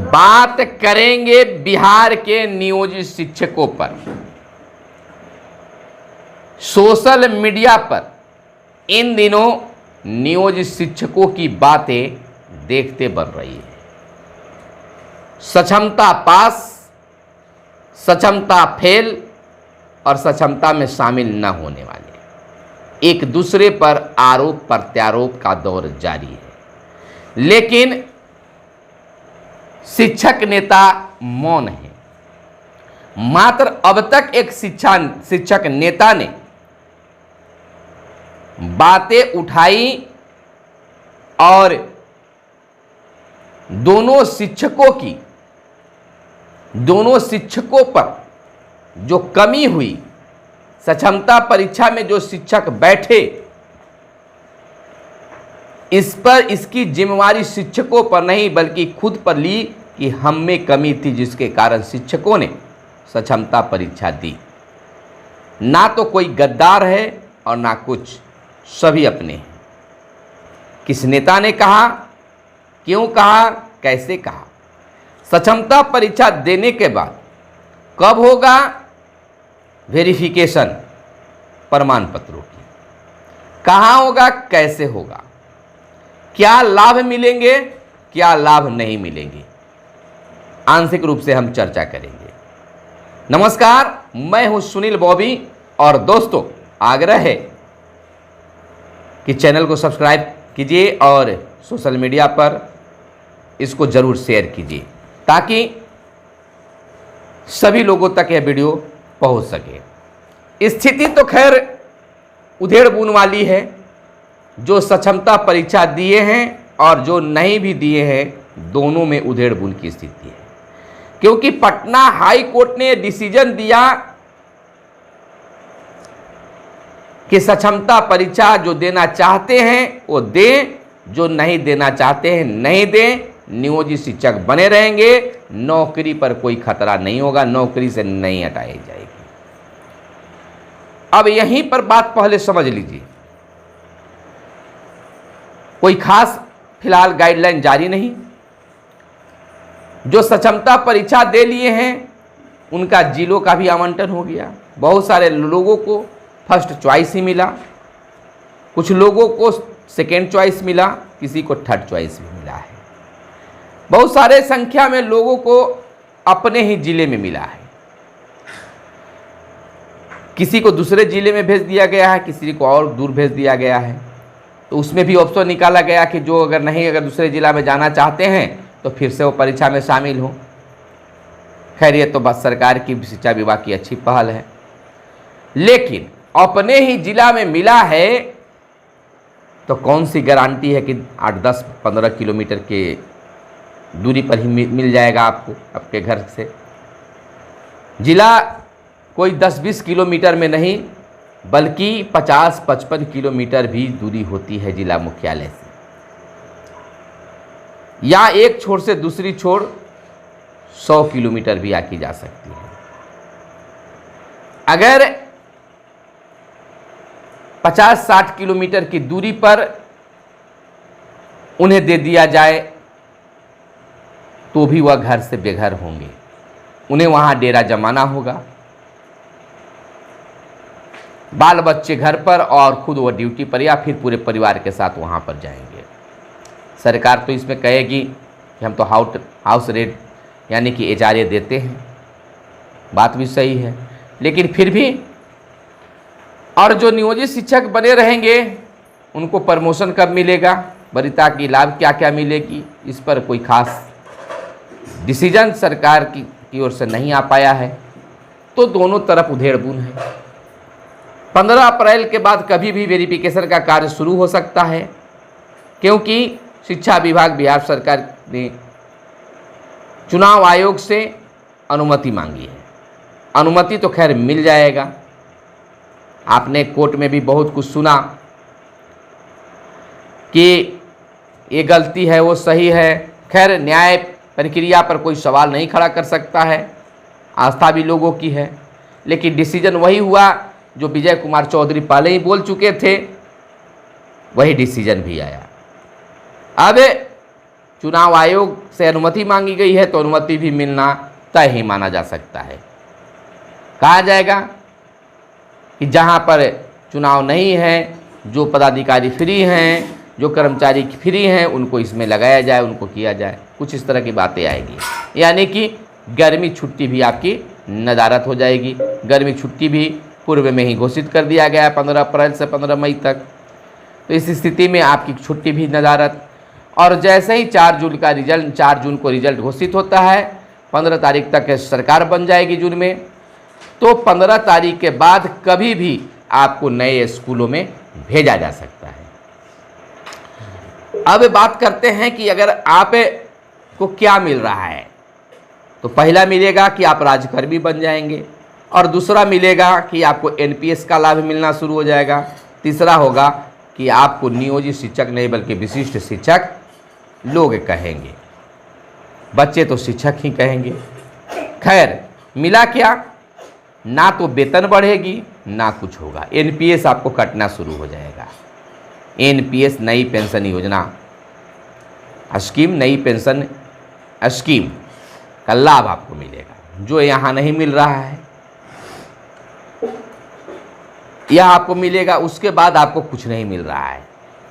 बात करेंगे बिहार के नियोजित शिक्षकों पर। सोशल मीडिया पर इन दिनों नियोजित शिक्षकों की बातें देखते बन रही है। सक्षमता पास, सक्षमता फेल और सक्षमता में शामिल न होने वाले एक दूसरे पर आरोप प्रत्यारोप का दौर जारी है। लेकिन शिक्षक नेता मौन है। मात्र अब तक एक शिक्षक नेता ने बातें उठाई और दोनों शिक्षकों पर जो कमी हुई, सक्षमता परीक्षा में जो शिक्षक बैठे, इस पर इसकी जिम्मेवारी शिक्षकों पर नहीं बल्कि खुद पर ली कि हम में कमी थी, जिसके कारण शिक्षकों ने सक्षमता परीक्षा दी। ना तो कोई गद्दार है और ना कुछ, सभी अपने हैं। किस नेता ने कहा, क्यों कहा, कैसे कहा? सक्षमता परीक्षा देने के बाद कब होगा वेरिफिकेशन प्रमाण पत्रों की? कहाँ होगा, कैसे होगा? क्या लाभ मिलेंगे, क्या लाभ नहीं मिलेंगे? आंशिक रूप से हम चर्चा करेंगे। नमस्कार, मैं हूं सुनील बॉबी और दोस्तों, आग्रह है कि चैनल को सब्सक्राइब कीजिए और सोशल मीडिया पर इसको जरूर शेयर कीजिए ताकि सभी लोगों तक यह वीडियो पहुंच सके। स्थिति तो खैर उधेड़ बुन वाली है। जो सक्षमता परीक्षा दिए हैं और जो नहीं भी दिए हैं, दोनों में उधेड़ बुन की स्थिति है। क्योंकि पटना हाई कोर्ट ने डिसीजन दिया कि सक्षमता परीक्षा जो देना चाहते हैं वो दें, जो नहीं देना चाहते हैं नहीं दें। नियोजित शिक्षक बने रहेंगे, नौकरी पर कोई खतरा नहीं होगा, नौकरी से नहीं हटाई जाएगी। अब यहीं पर बात पहले समझ लीजिए। कोई खास फिलहाल गाइडलाइन जारी नहीं। जो सक्षमता परीक्षा दे लिए हैं उनका जिलों का भी आवंटन हो गया। बहुत सारे लोगों को फर्स्ट चॉइस ही मिला, कुछ लोगों को सेकेंड चॉइस मिला, किसी को थर्ड चॉइस भी मिला है। बहुत सारे संख्या में लोगों को अपने ही जिले में मिला है। किसी को दूसरे जिले में भेज दिया गया है, किसी को और दूर भेज दिया गया है। तो उसमें भी ऑप्शन निकाला गया कि जो अगर दूसरे जिला में जाना चाहते हैं तो फिर से वो परीक्षा में शामिल हो। खैर, ये तो बस सरकार की शिक्षा विभाग की अच्छी पहल है। लेकिन अपने ही जिला में मिला है तो कौन सी गारंटी है कि 8, 10, 15 किलोमीटर के दूरी पर ही मिल जाएगा आपको आपके घर से? जिला कोई 10-20 किलोमीटर में नहीं बल्कि 50-55 किलोमीटर भी दूरी होती है जिला मुख्यालय से, या एक छोर से दूसरी छोर 100 किलोमीटर भी आकी जा सकती है। अगर 50-60 किलोमीटर की दूरी पर उन्हें दे दिया जाए तो भी वह घर से बेघर होंगे। उन्हें वहां डेरा जमाना होगा, बाल बच्चे घर पर और खुद वो ड्यूटी पर, या फिर पूरे परिवार के साथ वहां पर जाएंगे। सरकार तो इसमें कहेगी कि हम तो हाउस रेंट यानी कि इजारे देते हैं। बात भी सही है, लेकिन फिर भी और जो नियोजित शिक्षक बने रहेंगे उनको प्रमोशन कब मिलेगा, वरीयता की लाभ क्या क्या मिलेगी, इस पर कोई खास डिसीजन सरकार की ओर से नहीं आ पाया है। तो दोनों तरफ उधेड़ बुन है। 15 अप्रैल के बाद कभी भी वेरिफिकेशन का कार्य शुरू हो सकता है, क्योंकि शिक्षा विभाग बिहार सरकार ने चुनाव आयोग से अनुमति मांगी है। अनुमति तो खैर मिल जाएगा। आपने कोर्ट में भी बहुत कुछ सुना कि ये गलती है, वो सही है। खैर, न्याय प्रक्रिया पर कोई सवाल नहीं खड़ा कर सकता है, आस्था भी लोगों की है। लेकिन डिसीजन वही हुआ जो विजय कुमार चौधरी पहले ही बोल चुके थे, वही डिसीजन भी आया। अब चुनाव आयोग से अनुमति मांगी गई है तो अनुमति भी मिलना तय ही माना जा सकता है। कहा जाएगा कि जहां पर चुनाव नहीं है, जो पदाधिकारी फ्री हैं, जो कर्मचारी फ्री हैं, उनको इसमें लगाया जाए, उनको किया जाए, कुछ इस तरह की बातें आएगी। यानी कि गर्मी छुट्टी भी आपकी नदारत हो जाएगी। गर्मी छुट्टी भी पूर्व में ही घोषित कर दिया गया है 15 अप्रैल से 15 मई तक। तो इस स्थिति में आपकी छुट्टी भी नदारत। और जैसे ही 4 जून को रिजल्ट घोषित होता है, 15 तारीख तक सरकार बन जाएगी जून में, तो 15 तारीख के बाद कभी भी आपको नए स्कूलों में भेजा जा सकता है। अब बात करते हैं कि अगर आप को क्या मिल रहा है, तो पहला मिलेगा कि आप राज्यकर्मी बन जाएंगे, और दूसरा मिलेगा कि आपको एनपीएस का लाभ मिलना शुरू हो जाएगा। तीसरा होगा कि आपको नियोजित शिक्षक नहीं बल्कि विशिष्ट शिक्षक लोग कहेंगे, बच्चे तो शिक्षक ही कहेंगे। खैर मिला क्या, ना तो वेतन बढ़ेगी ना कुछ होगा, एनपीएस आपको कटना शुरू हो जाएगा। एनपीएस नई पेंशन योजना स्कीम, नई पेंशन स्कीम का लाभ आपको मिलेगा, जो यहाँ नहीं मिल रहा है यह आपको मिलेगा। उसके बाद आपको कुछ नहीं मिल रहा है,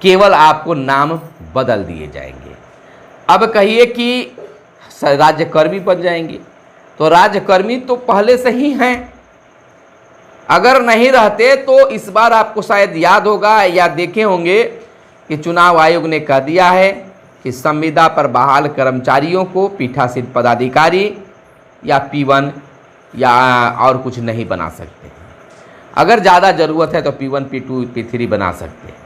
केवल आपको नाम बदल दिए जाएंगे। अब कहिए कि राज्यकर्मी बन जाएंगे, तो राज्यकर्मी तो पहले से ही हैं, अगर नहीं रहते तो इस बार आपको शायद याद होगा या देखे होंगे कि चुनाव आयोग ने कह दिया है कि संविदा पर बहाल कर्मचारियों को पीठासीन पदाधिकारी या P1 या और कुछ नहीं बना सकते। अगर ज़्यादा ज़रूरत है तो P1, P2, P3 बना सकते हैं,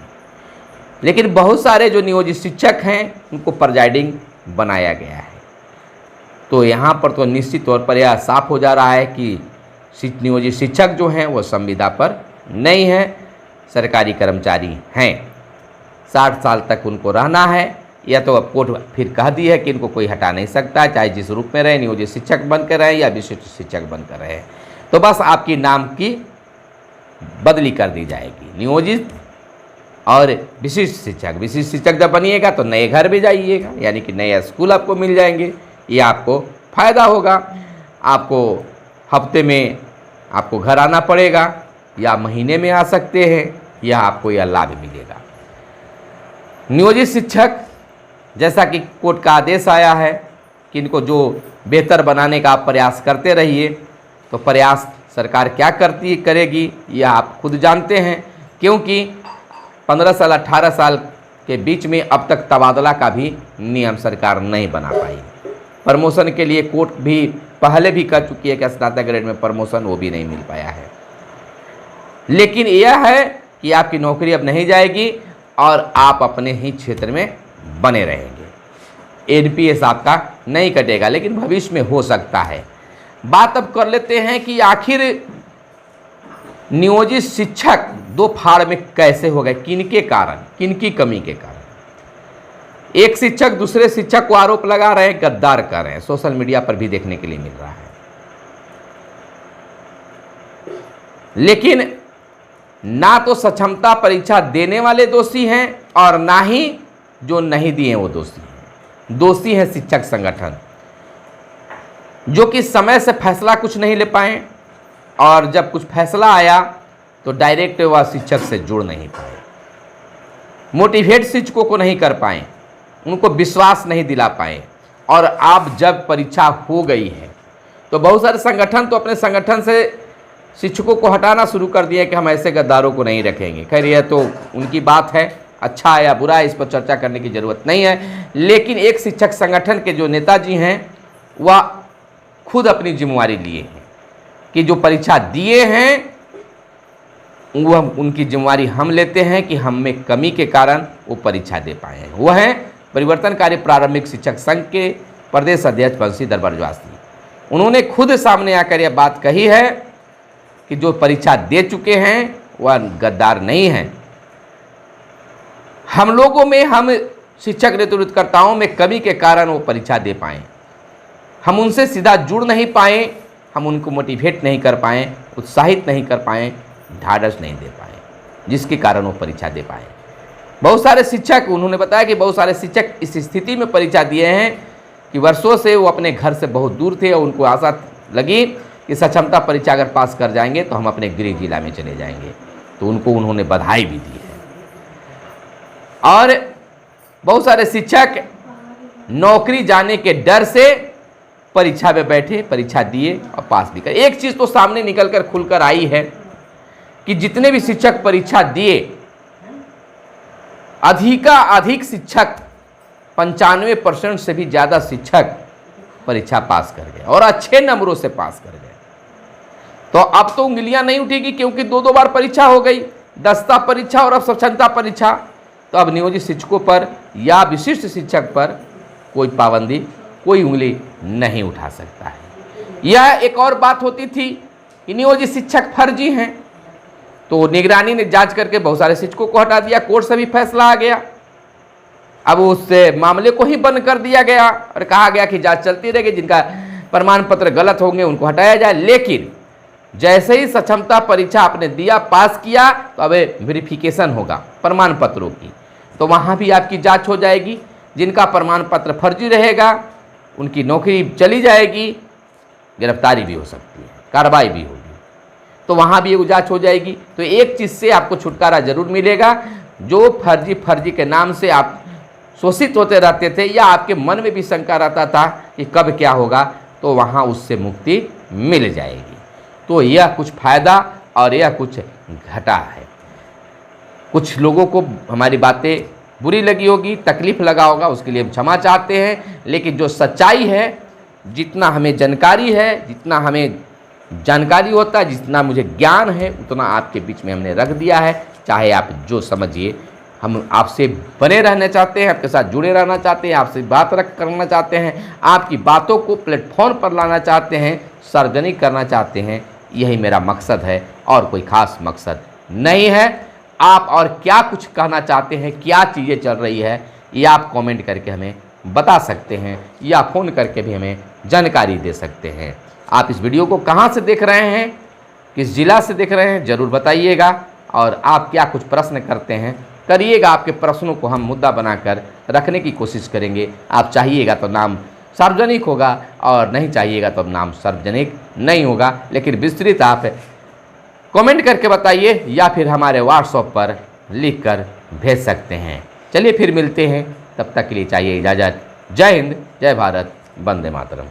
लेकिन बहुत सारे जो नियोजित शिक्षक हैं उनको प्रिजाइडिंग बनाया गया है। तो यहाँ पर तो निश्चित तौर पर यह साफ हो जा रहा है कि नियोजित शिक्षक जो हैं वो संविदा पर नहीं है, सरकारी कर्मचारी हैं। 60 साल तक उनको रहना है, या तो अब कोर्ट फिर कह दी है कि इनको कोई हटा नहीं सकता, चाहे जिस रूप में रहे, नियोजित शिक्षक बनकर रहे या विशिष्ट शिक्षक बनकर रहे। तो बस आपकी नाम की बदली कर दी जाएगी, नियोजित और विशिष्ट शिक्षक। विशिष्ट शिक्षक जब बनिएगा तो नए घर भी जाइएगा, यानी कि नए स्कूल आपको मिल जाएंगे, ये आपको फ़ायदा होगा। आपको हफ्ते में आपको घर आना पड़ेगा या महीने में आ सकते हैं, यह आपको यह लाभ मिलेगा। नियोजित शिक्षक, जैसा कि कोर्ट का आदेश आया है कि इनको जो बेहतर बनाने का आप प्रयास करते रहिए, तो प्रयास सरकार क्या करेगी यह आप खुद जानते हैं, क्योंकि 15 साल 18 साल के बीच में अब तक तबादला का भी नियम सरकार नहीं बना पाई। प्रमोशन के लिए कोर्ट भी पहले भी कर चुकी है कि स्नातक ग्रेड में प्रमोशन, वो भी नहीं मिल पाया है। लेकिन यह है कि आपकी नौकरी अब नहीं जाएगी और आप अपने ही क्षेत्र में बने रहेंगे। एनपीएस आपका नहीं कटेगा, लेकिन भविष्य में हो सकता है। बात अब कर लेते हैं कि आखिर नियोजित शिक्षक 2 फाड़ में कैसे हो गए, किनके कारण, किनकी कमी के कारण। एक शिक्षक दूसरे शिक्षक को आरोप लगा रहे हैं, गद्दार कर रहे हैं, सोशल मीडिया पर भी देखने के लिए मिल रहा है। लेकिन ना तो सक्षमता परीक्षा देने वाले दोषी हैं और ना ही जो नहीं दिए वो दोषी हैं। दोषी है शिक्षक संगठन, जो कि समय से फैसला कुछ नहीं ले पाए, और जब कुछ फैसला आया तो डायरेक्ट वह शिक्षक से जुड़ नहीं पाए, मोटिवेट शिक्षकों को नहीं कर पाए, उनको विश्वास नहीं दिला पाए। और अब जब परीक्षा हो गई है तो बहुत सारे संगठन तो अपने संगठन से शिक्षकों को हटाना शुरू कर दिए कि हम ऐसे गद्दारों को नहीं रखेंगे। खैर यह तो उनकी बात है, अच्छा है या बुरा है इस पर चर्चा करने की ज़रूरत नहीं है। लेकिन एक शिक्षक संगठन के जो नेताजी हैं वह खुद अपनी जिम्मेवारी लिए हैं कि जो परीक्षा दिए हैं वह उनकी जिम्मेवारी हम लेते हैं कि हम में कमी के कारण वो परीक्षा दे पाए हैं। वह हैं परिवर्तनकारी प्रारंभिक शिक्षक संघ के प्रदेश अध्यक्ष बंशीधर बरजवासी। उन्होंने खुद सामने आकर यह बात कही है कि जो परीक्षा दे चुके हैं वह गद्दार नहीं हैं। हम लोगों में, हम शिक्षक नेतृत्वकर्ताओं में कमी के कारण वो परीक्षा दे पाए, हम उनसे सीधा जुड़ नहीं पाए, हम उनको मोटिवेट नहीं कर पाए, उत्साहित नहीं कर पाए, ढाढ़स नहीं दे पाए, जिसके कारण वो परीक्षा दे पाए। बहुत सारे शिक्षक, उन्होंने बताया कि बहुत सारे शिक्षक इस स्थिति में परीक्षा दिए हैं कि वर्षों से वो अपने घर से बहुत दूर थे और उनको आशा लगी कि सक्षमता परीक्षा अगर पास कर जाएंगे तो हम अपने गृह जिला में चले जाएंगे, तो उनको उन्होंने बधाई भी दी है। और बहुत सारे शिक्षक नौकरी जाने के डर से परीक्षा में बैठे, परीक्षा दिए और पास भी करे। एक चीज़ तो सामने निकलकर खुलकर आई है कि जितने भी शिक्षक परीक्षा दिए, अधिक शिक्षक 95% से भी ज़्यादा शिक्षक परीक्षा पास कर गए और अच्छे नंबरों से पास कर गए। तो अब तो उंगलियां नहीं उठेगी, क्योंकि 2 बार परीक्षा हो गई, दस्ता परीक्षा और अब सक्षमता परीक्षा। तो अब नियोजित शिक्षकों पर या विशिष्ट शिक्षक पर कोई पाबंदी, कोई उंगली नहीं उठा सकता है। यह एक और बात होती थी कि नियोजित शिक्षक फर्जी हैं, तो निगरानी ने जांच करके बहुत सारे शिक्षकों को हटा दिया, कोर्ट से भी फैसला आ गया। अब उस मामले को ही बंद कर दिया गया और कहा गया कि जांच चलती रहेगी, जिनका प्रमाण पत्र गलत होंगे उनको हटाया जाए। लेकिन जैसे ही सक्षमता परीक्षा आपने दिया, पास किया, तो अब वेरिफिकेशन होगा प्रमाण पत्रों की, तो वहाँ भी आपकी जांच हो जाएगी। जिनका प्रमाण पत्र फर्जी रहेगा उनकी नौकरी चली जाएगी, गिरफ्तारी भी हो सकती है, कार्रवाई भी होगी, तो वहाँ भी एक जांच हो जाएगी। तो एक चीज़ से आपको छुटकारा जरूर मिलेगा, जो फर्जी के नाम से आप शोषित होते रहते थे या आपके मन में भी शंका रहता था कि कब क्या होगा, तो वहाँ उससे मुक्ति मिल जाएगी। तो यह कुछ फायदा और यह कुछ घाटा है। कुछ लोगों को हमारी बातें बुरी लगी होगी, तकलीफ लगा होगा, उसके लिए हम क्षमा चाहते हैं। लेकिन जो सच्चाई है, जितना हमें जानकारी है, जितना हमें जानकारी होता है, जितना मुझे ज्ञान है, उतना आपके बीच में हमने रख दिया है। चाहे आप जो समझिए, हम आपसे बने रहना चाहते हैं, आपके साथ जुड़े रहना चाहते हैं, आपसे बात करना चाहते हैं, आपकी बातों को प्लेटफॉर्म पर लाना चाहते हैं, सार्वजनिक करना चाहते हैं। यही मेरा मकसद है और कोई ख़ास मकसद नहीं है। आप और क्या कुछ कहना चाहते हैं, क्या चीज़ें चल रही है, ये आप कमेंट करके हमें बता सकते हैं या फ़ोन करके भी हमें जानकारी दे सकते हैं। आप इस वीडियो को कहाँ से देख रहे हैं, किस ज़िला से देख रहे हैं, ज़रूर बताइएगा। और आप क्या कुछ प्रश्न करते हैं, करिएगा। आपके प्रश्नों को हम मुद्दा बनाकर रखने की कोशिश करेंगे। आप चाहिएगा तो नाम सार्वजनिक होगा और नहीं चाहिएगा तो नाम सार्वजनिक नहीं होगा, लेकिन विस्तृत आप कमेंट करके बताइए या फिर हमारे व्हाट्सएप पर लिखकर भेज सकते हैं। चलिए फिर मिलते हैं, तब तक के लिए चाहिए इजाज़त। जय हिंद, जय भारत, वंदे मातरम।